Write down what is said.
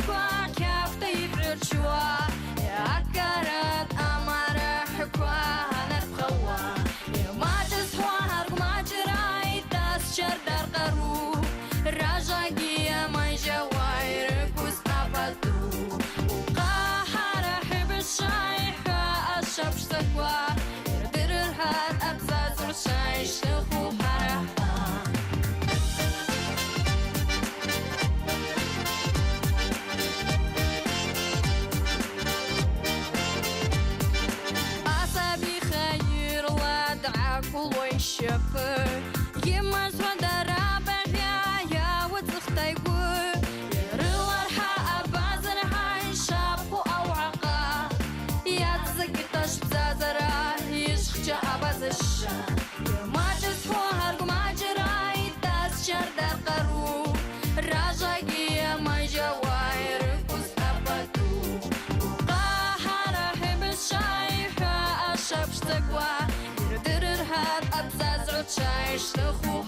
حكوا كيف تيفرر شوا أكرت أمر حكوا نفخوا ما تسوا هرق ما جراي تسشر در قرو رجاقية ما جواير كوس أبدو وقاحر حب الشايحة الشبش تكوا يردر الهاد أبزاز رشايش تخو حرحة كل ويشفر يمس ودرابه يا وتختيقو يروح أبازر هاي شابو أو عقا يا تزكتش بزازرا يشخش أباز الشا ما تسفو هرق ما جراي تسشر در قرو راجاقية ما جواير كوس أبدو وقاحر حب الشايحة الشبش تقوى أبزاز عود شايش تخو